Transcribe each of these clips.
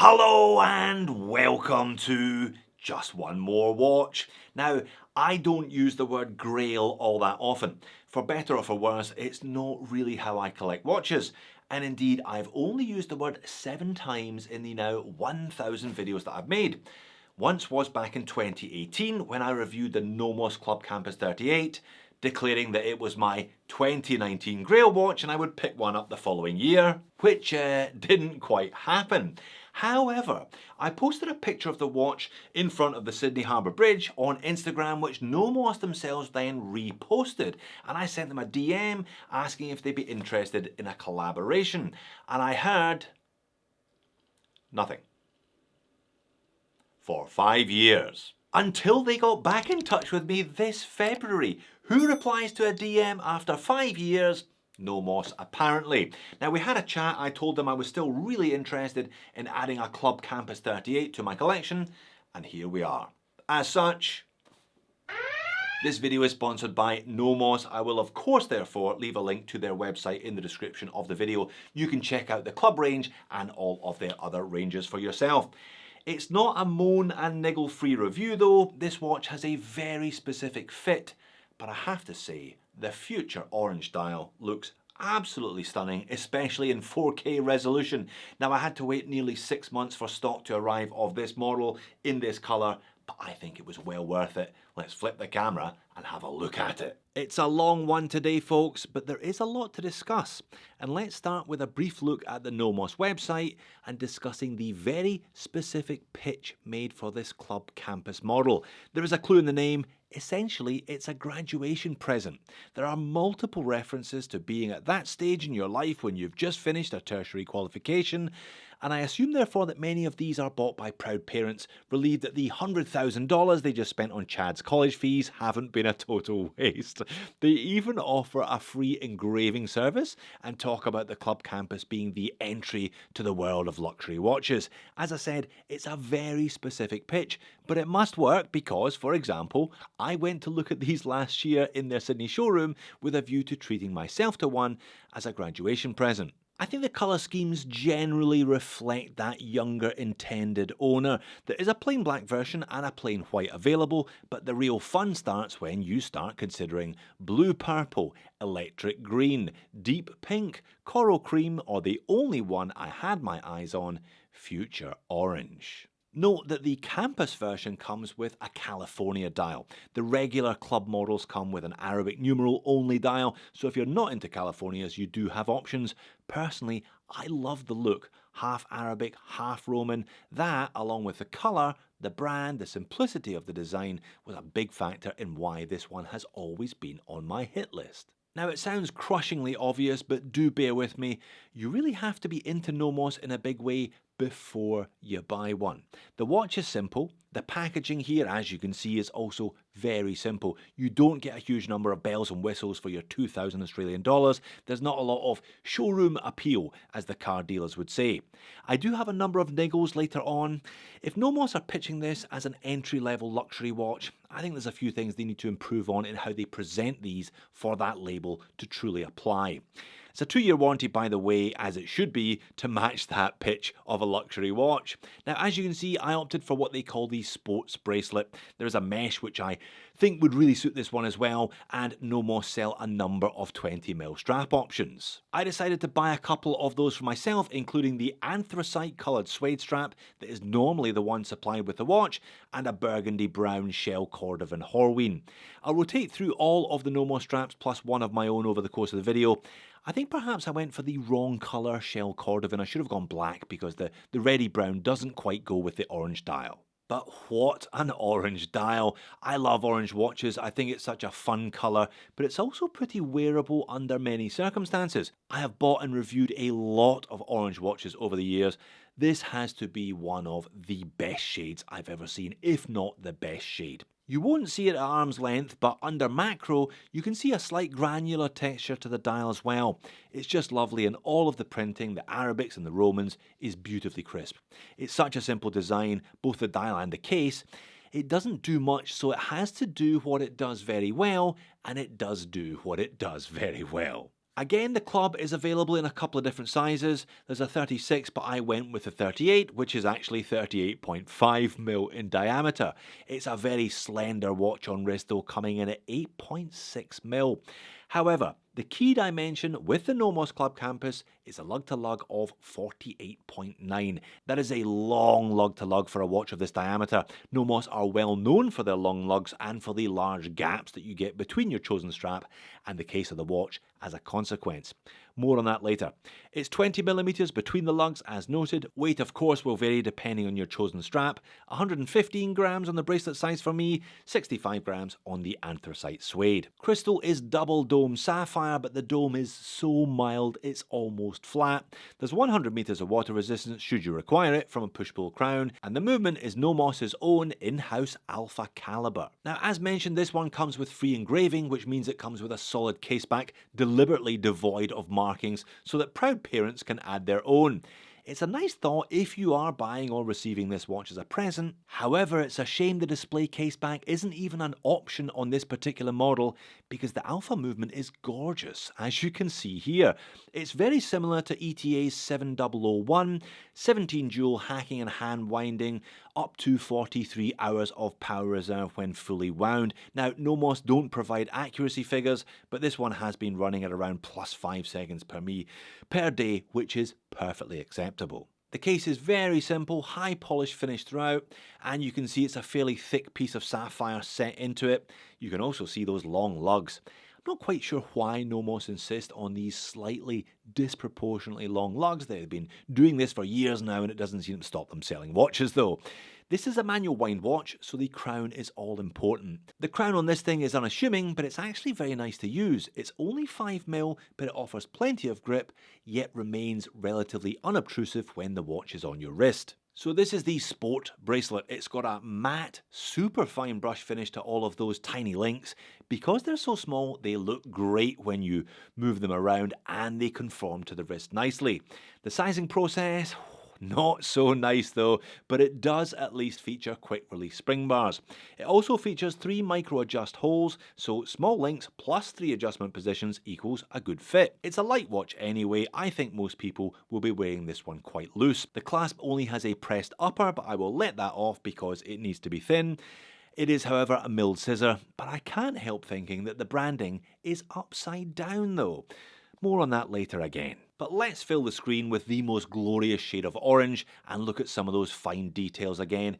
Hello and welcome to Just One More Watch. Now, I don't use the word grail all that often. For better or for worse, it's not really how I collect watches. And indeed, I've only used the word 7 times in the now 1,000 videos that I've made. Once was back in 2018 when I reviewed the Nomos Club Campus 38, declaring that it was my 2019 Grail watch and I would pick one up the following year, which didn't quite happen. However, I posted a picture of the watch in front of the Sydney Harbour Bridge on Instagram, which Nomos themselves then reposted, and I sent them a DM asking if they'd be interested in a collaboration, and I heard nothing. For 5 years. Until they got back in touch with me this February. Who replies to a DM after 5 years? Nomos, apparently. Now, we had a chat. I told them I was still really interested in adding a Club Campus 38 to my collection, and here we are. As such, this video is sponsored by Nomos. I will of course therefore leave a link to their website in the description of the video. You can check out the club range and all of their other ranges for yourself. It's not a moan and niggle free review though. This watch has a very specific fit, but I have to say the future orange dial looks absolutely stunning, especially in 4K resolution. Now, I had to wait nearly 6 months for stock to arrive of this model in this colour, but I think it was well worth it. Let's flip the camera and have a look at it. It's a long one today, folks, but there is a lot to discuss. And let's start with a brief look at the Nomos website and discussing the very specific pitch made for this Club Campus model. There is a clue in the name. Essentially, it's a graduation present. There are multiple references to being at that stage in your life when you've just finished a tertiary qualification, and I assume therefore that many of these are bought by proud parents, relieved that the $100,000 they just spent on Chad's college fees haven't been a total waste. They even offer a free engraving service and talk about the Club Campus being the entry to the world of luxury watches. As I said, it's a very specific pitch, but it must work because, for example, I went to look at these last year in their Sydney showroom with a view to treating myself to one as a graduation present. I think the colour schemes generally reflect that younger intended owner. There is a plain black version and a plain white available, but the real fun starts when you start considering blue purple, electric green, deep pink, coral cream, or the only one I had my eyes on, future orange. Note that the Campus version comes with a California dial. The regular club models come with an Arabic numeral only dial, so if you're not into Californias, you do have options. Personally, I love the look. Half Arabic, half Roman. That, along with the colour, the brand, the simplicity of the design, was a big factor in why this one has always been on my hit list. Now, it sounds crushingly obvious, but do bear with me. You really have to be into Nomos in a big way before you buy one. The watch is simple. The packaging here, as you can see, is also very simple. You don't get a huge number of bells and whistles for your 2,000 Australian dollars. There's not a lot of showroom appeal, as the car dealers would say. I do have a number of niggles later on. If Nomos are pitching this as an entry-level luxury watch, I think there's a few things they need to improve on in how they present these for that label to truly apply. It's a 2-year warranty, by the way, as it should be, to match that pitch of a luxury watch. Now, as you can see, I opted for what they call the sports bracelet. There's a mesh which I think would really suit this one as well, and Nomos sell a number of 20mm strap options. I decided to buy a couple of those for myself, including the anthracite coloured suede strap that is normally the one supplied with the watch, and a burgundy brown shell Cordovan Horween. I'll rotate through all of the Nomos straps plus one of my own over the course of the video. I think perhaps I went for the wrong colour shell Cordovan. I should have gone black because the reddy brown doesn't quite go with the orange dial. But what an orange dial. I love orange watches. I think it's such a fun colour, but it's also pretty wearable under many circumstances. I have bought and reviewed a lot of orange watches over the years. This has to be one of the best shades I've ever seen, if not the best shade. You won't see it at arm's length, but under macro, you can see a slight granular texture to the dial as well. It's just lovely, and all of the printing, the Arabics and the Romans, is beautifully crisp. It's such a simple design, both the dial and the case. It doesn't do much, so it has to do what it does very well, and it does do what it does very well. Again, the club is available in a couple of different sizes. There's a 36, but I went with the 38, which is actually 38.5mm in diameter. It's a very slender watch on wrist though, coming in at 8.6mm. However, the key dimension with the Nomos Club Campus is a lug-to-lug of 48.9. That is a long lug-to-lug for a watch of this diameter. Nomos are well known for their long lugs and for the large gaps that you get between your chosen strap and the case of the watch as a consequence. More on that later. It's 20mm between the lugs as noted. Weight of course will vary depending on your chosen strap. 115 grams on the bracelet size for me, 65 grams on the anthracite suede. Crystal is double dome sapphire, but the dome is so mild it's almost flat. There's 100 meters of water resistance should you require it from a push-pull crown, and the movement is Nomos's own in-house alpha caliber. Now as mentioned, this one comes with free engraving, which means it comes with a solid caseback deliberately devoid of markings so that proud parents can add their own. It's a nice thought if you are buying or receiving this watch as a present. However, it's a shame the display caseback isn't even an option on this particular model because the alpha movement is gorgeous, as you can see here. It's very similar to ETA's 7001, 17 jewel hacking and hand winding, up to 43 hours of power reserve when fully wound. Now, Nomos don't provide accuracy figures, but this one has been running at around plus 5 seconds per day, which is perfectly acceptable. The case is very simple, high polish finish throughout, and you can see it's a fairly thick piece of sapphire set into it. You can also see those long lugs. I'm not quite sure why Nomos insist on these slightly disproportionately long lugs. They've been doing this for years now and it doesn't seem to stop them selling watches though. This is a manual wind watch, so the crown is all important. The crown on this thing is unassuming, but it's actually very nice to use. It's only 5mm, but it offers plenty of grip, yet remains relatively unobtrusive when the watch is on your wrist. So this is the Sport bracelet. It's got a matte, super fine brush finish to all of those tiny links. Because they're so small, they look great when you move them around and they conform to the wrist nicely. The sizing process, not so nice though, but it does at least feature quick release spring bars. It also features 3 micro adjust holes, so small links plus 3 adjustment positions equals a good fit. It's a light watch anyway. I think most people will be wearing this one quite loose. The clasp only has a pressed upper, but I will let that off because it needs to be thin. It is, however, a milled scissor, but I can't help thinking that the branding is upside down though. More on that later again. But let's fill the screen with the most glorious shade of orange and look at some of those fine details again.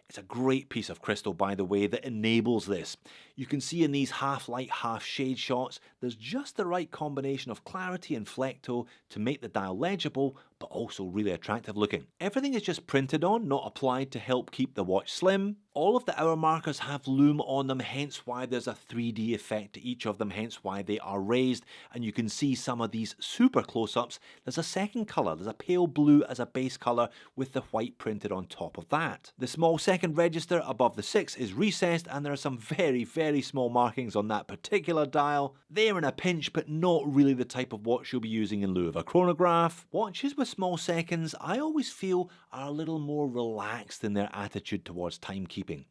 It's a great piece of crystal, by the way, that enables this. You can see in these half light, half shade shots, there's just the right combination of clarity and flecto to make the dial legible, but also really attractive looking. Everything is just printed on, not applied to help keep the watch slim. All of the hour markers have lume on them, hence why there's a 3D effect to each of them, hence why they are raised. And you can see some of these super close-ups. There's a second colour, there's a pale blue as a base colour with the white printed on top of that. The small second register above the 6 is recessed and there are some very, very small markings on that particular dial. They're in a pinch, but not really the type of watch you'll be using in lieu of a chronograph. Watches with small seconds, I always feel, are a little more relaxed in their attitude towards timekeeping.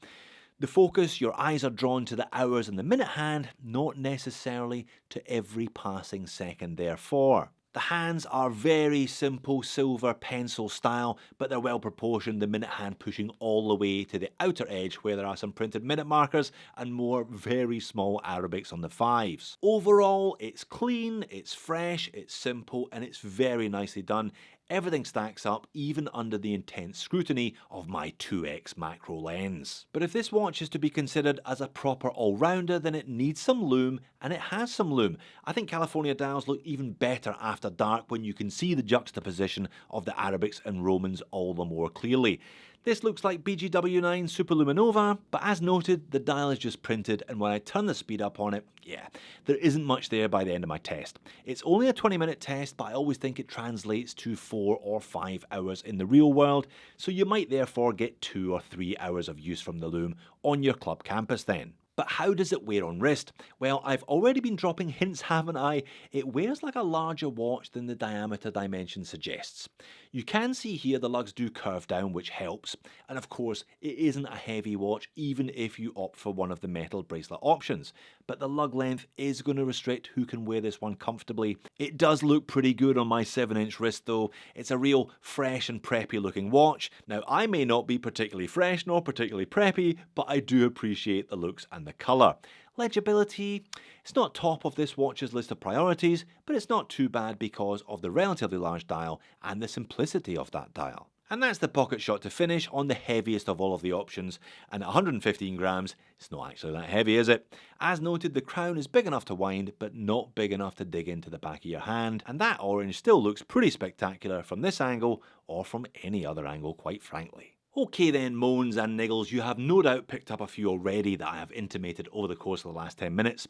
The focus, your eyes are drawn to the hours and the minute hand, not necessarily to every passing second therefore. The hands are very simple silver pencil style, but they're well proportioned, the minute hand pushing all the way to the outer edge where there are some printed minute markers and more very small Arabics on the 5s. Overall, it's clean, it's fresh, it's simple, and it's very nicely done. Everything stacks up even under the intense scrutiny of my 2x macro lens. But if this watch is to be considered as a proper all-rounder, then it needs some lume, and it has some lume. I think California dials look even better after dark when you can see the juxtaposition of the Arabics and Romans all the more clearly. This looks like BGW9 Superluminova, but as noted, the dial is just printed, and when I turn the speed up on it, yeah, there isn't much there by the end of my test. It's only a 20-minute test, but I always think it translates to 4 or 5 hours in the real world, so you might therefore get 2 or 3 hours of use from the lume on your club campus then. But how does it wear on wrist? Well, I've already been dropping hints, haven't I? It wears like a larger watch than the diameter dimension suggests. You can see here the lugs do curve down, which helps, and of course it isn't a heavy watch even if you opt for one of the metal bracelet options, but the lug length is going to restrict who can wear this one comfortably. It does look pretty good on my 7-inch wrist though. It's a real fresh and preppy looking watch. Now I may not be particularly fresh nor particularly preppy, but I do appreciate the looks and the colour. Legibility, it's not top of this watch's list of priorities, but it's not too bad because of the relatively large dial and the simplicity of that dial. And that's the Pocket Shot to finish on the heaviest of all of the options, and at 115 grams, it's not actually that heavy, is it? As noted, the crown is big enough to wind, but not big enough to dig into the back of your hand, and that orange still looks pretty spectacular from this angle, or from any other angle, quite frankly. Okay then, moans and niggles, you have no doubt picked up a few already that I have intimated over the course of the last 10 minutes.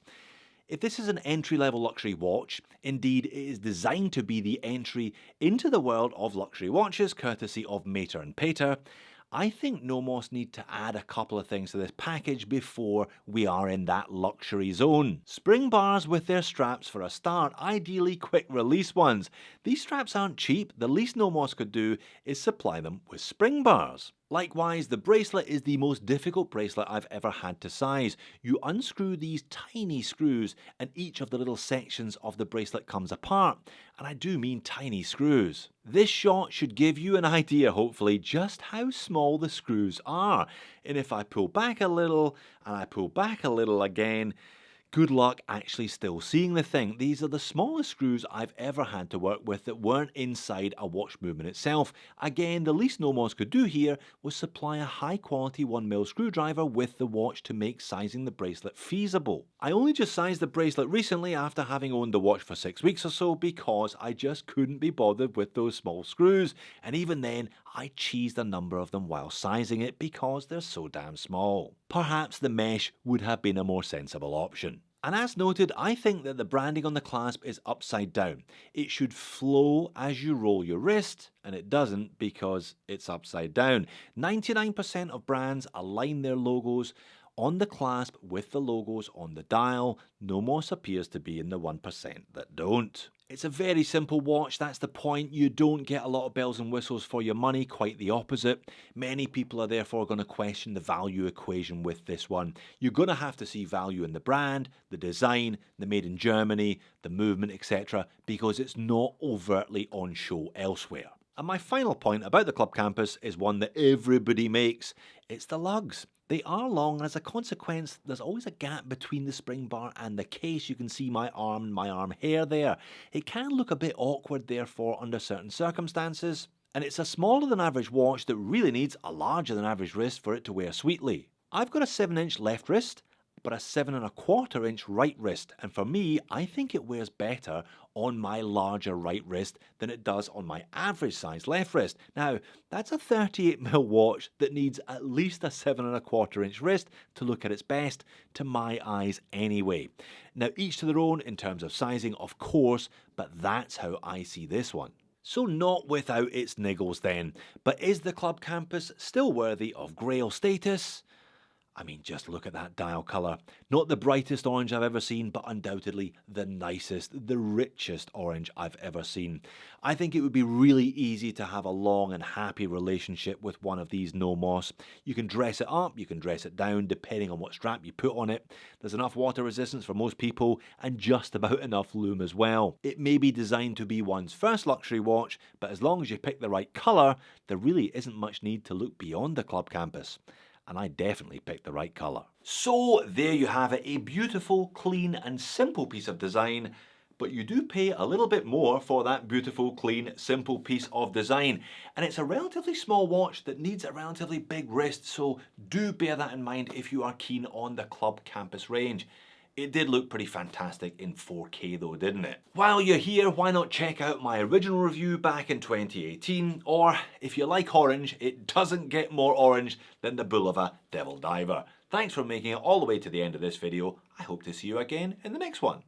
If this is an entry-level luxury watch, indeed it is designed to be the entry into the world of luxury watches courtesy of Mater and Pater, I think Nomos need to add a couple of things to this package before we are in that luxury zone. Spring bars with their straps for a start, ideally quick release ones. These straps aren't cheap, the least Nomos could do is supply them with spring bars. Likewise, the bracelet is the most difficult bracelet I've ever had to size. You unscrew these tiny screws and each of the little sections of the bracelet comes apart. And I do mean tiny screws. This shot should give you an idea, hopefully, just how small the screws are. And if I pull back a little and I pull back a little again, good luck actually still seeing the thing. These are the smallest screws I've ever had to work with that weren't inside a watch movement itself. Again, the least Nomos could do here was supply a high quality 1mm screwdriver with the watch to make sizing the bracelet feasible. I only just sized the bracelet recently after having owned the watch for 6 weeks or so because I just couldn't be bothered with those small screws, and even then I cheesed a number of them while sizing it because they're so damn small. Perhaps the mesh would have been a more sensible option. And as noted, I think that the branding on the clasp is upside down. It should flow as you roll your wrist, and it doesn't because it's upside down. 99% of brands align their logos on the clasp with the logos on the dial. Nomos appears to be in the 1% that don't. It's a very simple watch, that's the point. You don't get a lot of bells and whistles for your money, quite the opposite. Many people are therefore going to question the value equation with this one. You're going to have to see value in the brand, the design, the made in Germany, the movement, etc., because it's not overtly on show elsewhere. And my final point about the Club Campus is one that everybody makes. It's the lugs. They are long, and as a consequence, there's always a gap between the spring bar and the case. You can see my arm hair there. It can look a bit awkward, therefore, under certain circumstances. And it's a smaller than average watch that really needs a larger than average wrist for it to wear sweetly. I've got a 7-inch left wrist, but a 7¼ inch right wrist, and for me, I think it wears better on my larger right wrist than it does on my average size left wrist. Now, that's a 38mm watch that needs at least a 7¼ inch wrist to look at its best, to my eyes anyway. Now, each to their own in terms of sizing, of course, but that's how I see this one. So not without its niggles then, but is the Club Campus still worthy of Grail status? I mean, just look at that dial colour. Not the brightest orange I've ever seen, but undoubtedly the nicest, the richest orange I've ever seen. I think it would be really easy to have a long and happy relationship with one of these Nomos. You can dress it up, you can dress it down, depending on what strap you put on it. There's enough water resistance for most people, and just about enough lume as well. It may be designed to be one's first luxury watch, but as long as you pick the right colour, there really isn't much need to look beyond the Club Campus. And I definitely picked the right colour. So there you have it, a beautiful, clean and simple piece of design, but you do pay a little bit more for that beautiful, clean, simple piece of design. And it's a relatively small watch that needs a relatively big wrist, so do bear that in mind if you are keen on the Club Campus range. It did look pretty fantastic in 4K though, didn't it? While you're here, why not check out my original review back in 2018, or if you like orange, it doesn't get more orange than the Bulova Devil Diver. Thanks for making it all the way to the end of this video. I hope to see you again in the next one.